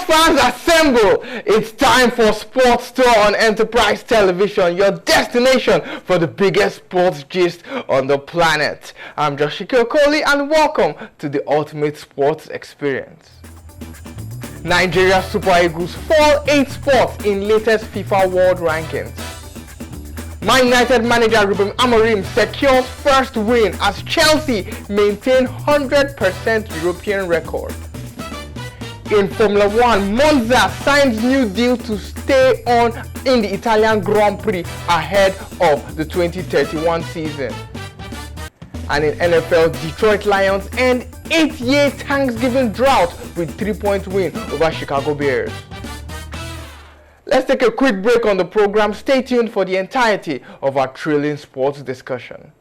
fans assemble! It's time for Sports Tour on Enterprise Television, your destination for the biggest sports gist on the planet. I'm Joshua Okoli and welcome to the ultimate sports experience. Nigeria Super Eagles fall 8 spots in latest FIFA World Rankings. Man United manager Ruben Amorim secures first win as Chelsea maintain 100% European record. In Formula 1, Monza signs new deal to stay on in the Italian Grand Prix ahead of the 2031 season. And in NFL, Detroit Lions end 8-year Thanksgiving drought with 3-point win over Chicago Bears. Let's take a quick break on the program. Stay tuned for the entirety of our thrilling sports discussion.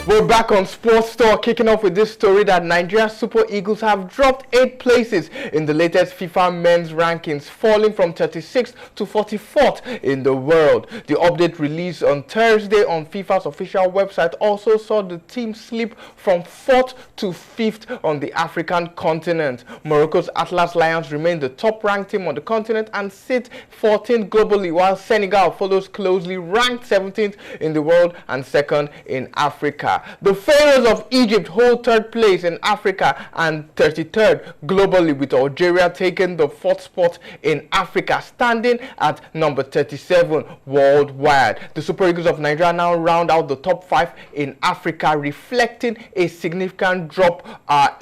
We're back on Sports Tour, kicking off with this story that Nigeria Super Eagles have dropped 8 places in the latest FIFA men's rankings, falling from 36th to 44th in the world. The update released on Thursday on FIFA's official website also saw the team slip from 4th to 5th on the African continent. Morocco's Atlas Lions remain the top-ranked team on the continent and sit 14th globally, while Senegal follows closely, ranked 17th in the world and 2nd in Africa. The Pharaohs of Egypt hold 3rd place in Africa and 33rd globally, with Algeria taking the 4th spot in Africa, standing at number 37 worldwide. The Super Eagles of Nigeria now round out the top 5 in Africa, reflecting a significant drop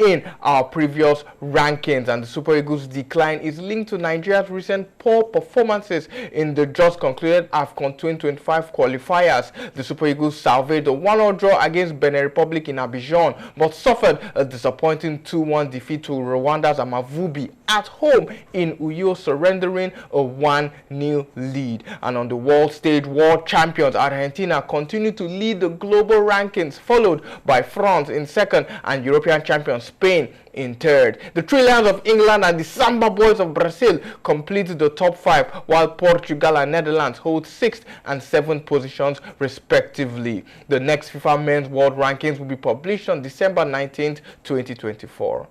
in our previous rankings. And the Super Eagles' decline is linked to Nigeria's recent poor performances in the just concluded AFCON 2025 qualifiers. The Super Eagles salvaged a 1-1 draw against Benin Republic in Abidjan, but suffered a disappointing 2-1 defeat to Rwanda's Amavubi at home in Uyo, surrendering a 1-0 lead. And on the world stage, world champions Argentina continue to lead the global rankings, followed by France in 2nd and European champion Spain in 3rd. The Three Lions of England and the Samba Boys of Brazil complete the top 5, while Portugal and Netherlands hold 6th and 7th positions respectively. The next FIFA Men's World Rankings will be published on December 19th, 2024.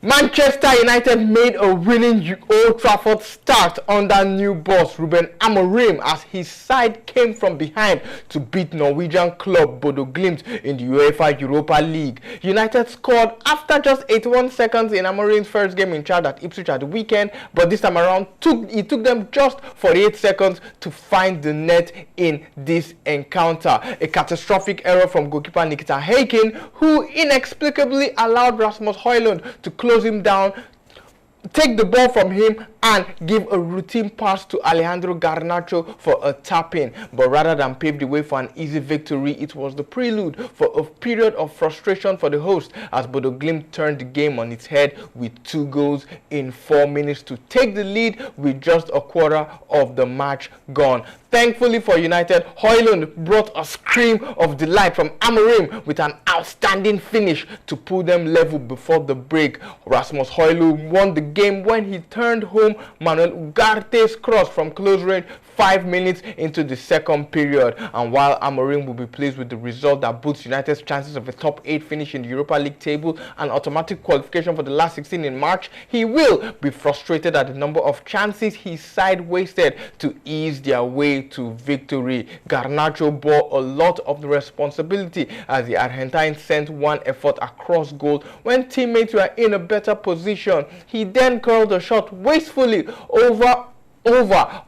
Manchester United made a winning Old Trafford start under new boss Ruben Amorim as his side came from behind to beat Norwegian club Bodo Glimt in the UEFA Europa League. United scored after just 81 seconds in Amorim's first game in charge at Ipswich at the weekend, but this time around it took them just 48 seconds to find the net in this encounter. A catastrophic error from goalkeeper Nikita Haken, who inexplicably allowed Rasmus Højlund to close him down, take the ball from him and give a routine pass to Alejandro Garnacho for a tap-in. But rather than pave the way for an easy victory, it was the prelude for a period of frustration for the host as Bodo Glimt turned the game on its head with 2 goals in 4 minutes to take the lead with just a quarter of the match gone. Thankfully for United, Højlund brought a scream of delight from Amorim with an outstanding finish to pull them level before the break. Rasmus Højlund won the game when he turned home Manuel Ugarte's cross from close range 5 minutes into the second period. And while Amorim will be pleased with the result that boosts United's chances of a top 8 finish in the Europa League table and automatic qualification for the last 16 in March, he will be frustrated at the number of chances his side wasted to ease their way to victory. Garnacho bore a lot of the responsibility as the Argentine sent one effort across goal when teammates were in a better position. He then curled a shot wastefully over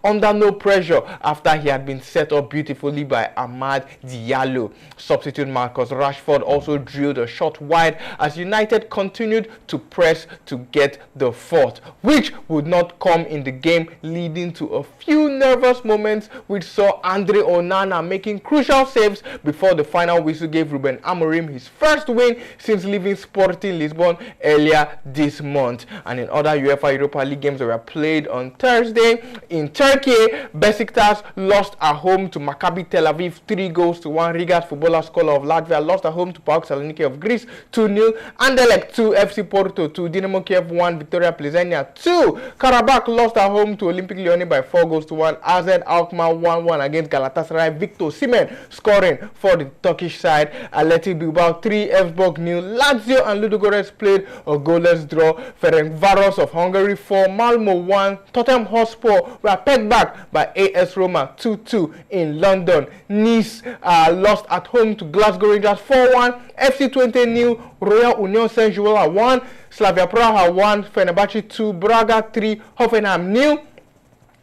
under no pressure after he had been set up beautifully by Amad Diallo. Substitute Marcus Rashford also drilled a shot wide as United continued to press to get the 4th, which would not come in the game, leading to a few nervous moments which saw Andre Onana making crucial saves before the final whistle gave Ruben Amorim his first win since leaving Sporting Lisbon earlier this month. And in other UEFA Europa League games that were played on Thursday, In Turkey, Besiktas lost at home to Maccabi Tel Aviv 3-1. Rigas Footballers Scholar of Latvia lost at home to PAOK Saloniki of Greece 2-0. Anderlecht 2, FC Porto 2, Dinamo Kiev 1, Victoria Plzeňa 2. Karabakh lost at home to Olympic Lyon by 4-1. AZ Alkmaar 1-1 against Galatasaray. Victor Osimhen scoring for the Turkish side. Athletic Bilbao 3, Elfsborg 0. Lazio and Ludogorets played a goalless draw. Ferencváros of Hungary 4, Malmo 1. Tottenham Hotspur were pegged back by AS Roma 2-2 in London. Nice lost at home to Glasgow Rangers 4-1. FC Twente 0, Royal Union Saint-Gilloise 1. Slavia Praha 1, Fenerbahce 2, Braga 3, Hoffenheim 0.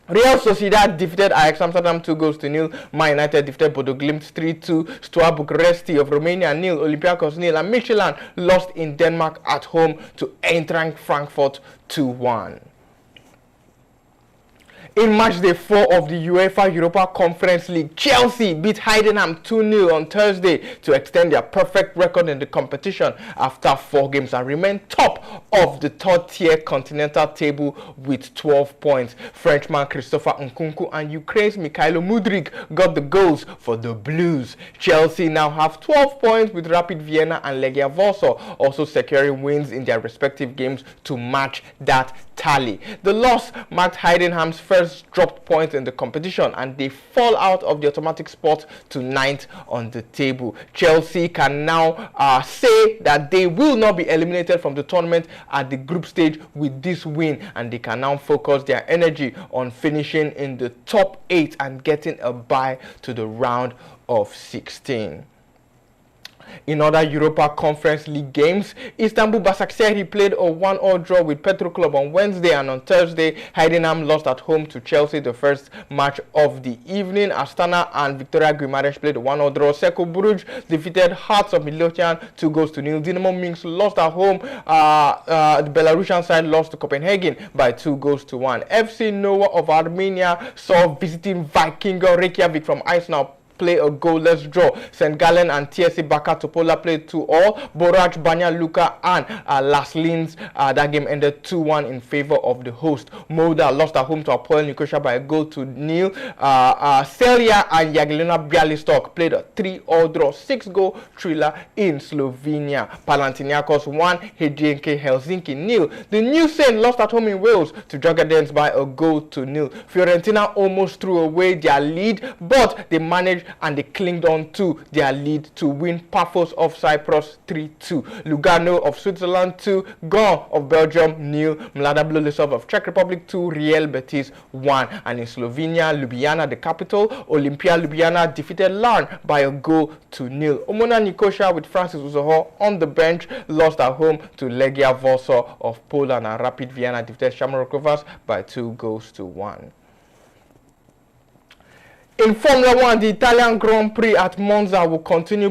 Real Sociedad defeated Ajax Amsterdam 2-0. Man United defeated Bodo Glimt 3-2. Steaua Bucuresti of Romania 0, Olympiacos 0, and Michelin lost in Denmark at home to Eintracht Frankfurt 2-1. In match day 4 of the UEFA Europa Conference League, Chelsea beat Heidenheim 2-0 on Thursday to extend their perfect record in the competition after 4 games and remain top of the third-tier continental table with 12 points. Frenchman Christopher Nkunku and Ukraine's Mikhailo Mudryk got the goals for the Blues. Chelsea now have 12 points with Rapid Vienna and Legia Warsaw also securing wins in their respective games to match that tally. The loss marked Heidenheim's first dropped points in the competition and they fall out of the automatic spot to 9th on the table. Chelsea can now say that they will not be eliminated from the tournament at the group stage with this win, and they can now focus their energy on finishing in the top 8 and getting a bye to the round of 16. In other Europa Conference League games, Istanbul Basaksehir played a 1-1 draw with Petro Club on Wednesday, and on Thursday, Heidenheim lost at home to Chelsea, the first match of the evening. Astana and Victoria Guimarães played a 1-1 draw. Cercle Bruges defeated Hearts of Midlothian 2-0. Dinamo Minsk lost at home. The Belarusian side lost to Copenhagen by 2-1. FC Noah of Armenia saw visiting Vikingo Reykjavik from Arsenal play a goalless draw. St. Gallen and TSC Baka Topola played 2-2. Boraj, Banja Luka and Las Linz. That game ended 2-1 in favor of the host. Molda lost at home to Apoel Nicosia by a 0-0. Celje and Jagiellona Bialystok played a 3-3 draw. 6-goal thriller in Slovenia. Panathinaikos 1, HJK Helsinki 0. The New Saint lost at home in Wales to Dragons by a 0-0. Fiorentina almost threw away their lead, but they managed and they clinged on to their lead to win Paphos of Cyprus 3-2. Lugano of Switzerland 2, Gand of Belgium 0, Mlada Boleslav of Czech Republic 2, Real Betis 1. And in Slovenia, Ljubljana, the capital, Olimpia Ljubljana defeated Larn by a 0-0. Omona Nicosia with Francis Uzoho on the bench lost at home to Legia Warsaw of Poland, and Rapid Vienna defeated Shamrock Rovers by 2-1. In Formula 1, the Italian Grand Prix at Monza will continue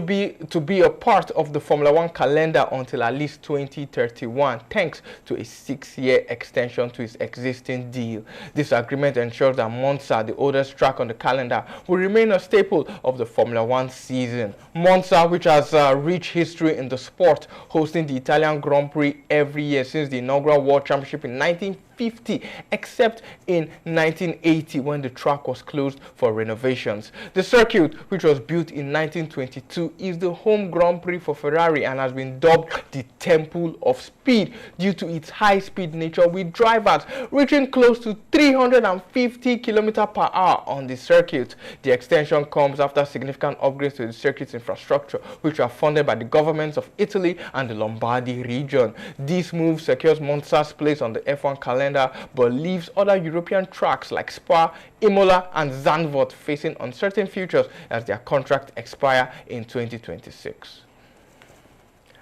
to be a part of the Formula 1 calendar until at least 2031, thanks to a 6-year extension to its existing deal. This agreement ensures that Monza, the oldest track on the calendar, will remain a staple of the Formula 1 season. Monza, which has rich history in the sport, hosting the Italian Grand Prix every year since the inaugural World Championship in 1950, except in 1980 when the track was closed for renovations. The circuit, which was built in 1922, is the home Grand Prix for Ferrari and has been dubbed the Temple of Speed due to its high-speed nature, with drivers reaching close to 350 km/h on the circuit. The extension comes after significant upgrades to the circuit's infrastructure, which are funded by the governments of Italy and the Lombardy region. This move secures Monza's place on the F1 calendar, but leaves other European tracks like Spa, Imola and Zandvoort facing uncertain futures as their contracts expire in 2026.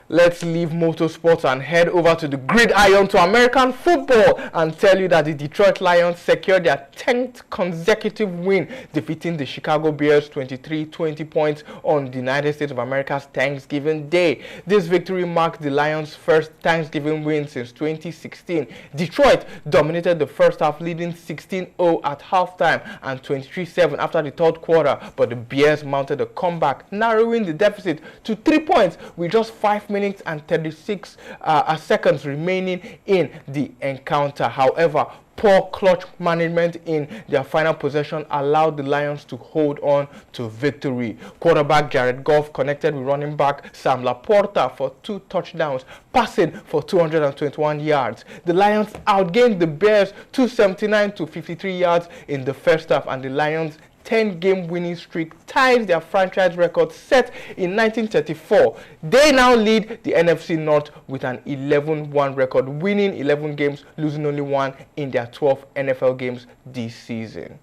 Let's leave motorsports and head over to the gridiron to American football and tell you that the Detroit Lions secured their 10th consecutive win, defeating the Chicago Bears 23-20 points on the United States of America's Thanksgiving Day. This victory marked the Lions' first Thanksgiving win since 2016. Detroit dominated the first half, leading 16-0 at halftime and 23-7 after the third quarter, but the Bears mounted a comeback, narrowing the deficit to 3 points with just 5 minutes minutes and 36 seconds remaining in the encounter. However, poor clutch management in their final possession allowed the Lions to hold on to victory. Quarterback Jared Goff connected with running back Sam Laporta for 2 touchdowns, passing for 221 yards. The Lions outgained the Bears 279 to 53 yards in the first half, and the Lions' 10-game winning streak ties their franchise record set in 1934. They now lead the NFC North with an 11-1 record, winning 11 games, losing only 1 in their 12 NFL games this season.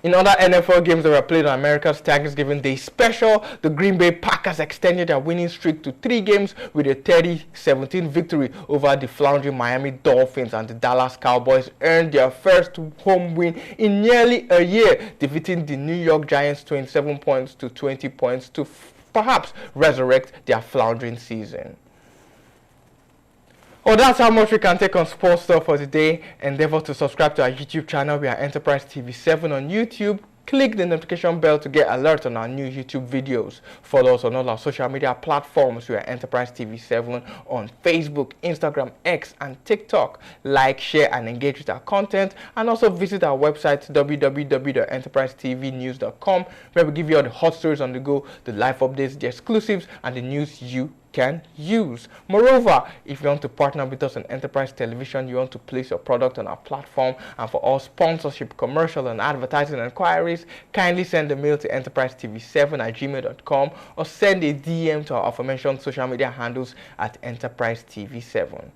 In other NFL games that were played on America's Thanksgiving Day special, the Green Bay Packers extended their winning streak to 3 games with a 30-17 victory over the floundering Miami Dolphins, and the Dallas Cowboys earned their first home win in nearly a year, defeating the New York Giants 27 points to 20 points to perhaps resurrect their floundering season. Oh, that's how much we can take on sports stuff for today. Endeavor to subscribe to our YouTube channel. We are Enterprise TV 7 on YouTube. Click the notification bell to get alerts on our new YouTube videos. Follow us on all our social media platforms. We are Enterprise TV 7 on Facebook, Instagram, X, and TikTok. Like, share, and engage with our content. And also visit our website, www.enterprisetvnews.com, where we give you all the hot stories on the go, the live updates, the exclusives, and the news you can use. Moreover, if you want to partner with us on Enterprise Television, you want to place your product on our platform, and for all sponsorship, commercial, and advertising inquiries, kindly send a mail to enterprisetv7@gmail.com or send a DM to our aforementioned social media handles at Enterprise TV 7.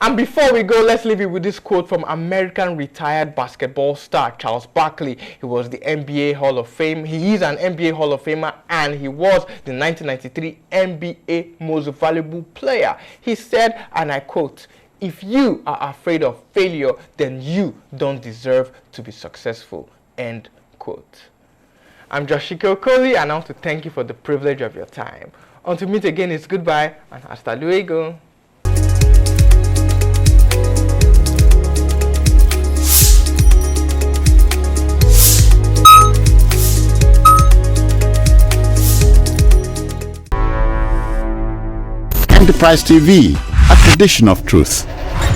And before we go, let's leave you with this quote from American retired basketball star Charles Barkley. He was the NBA Hall of Fame. He is an NBA Hall of Famer, and he was the 1993 NBA Most Valuable Player. He said, and I quote, "If you are afraid of failure, then you don't deserve to be successful." End quote. I'm Joshiko Okoli, and I want to thank you for the privilege of your time. Until we meet again, it's goodbye and hasta luego. Enterprise TV, a tradition of truth.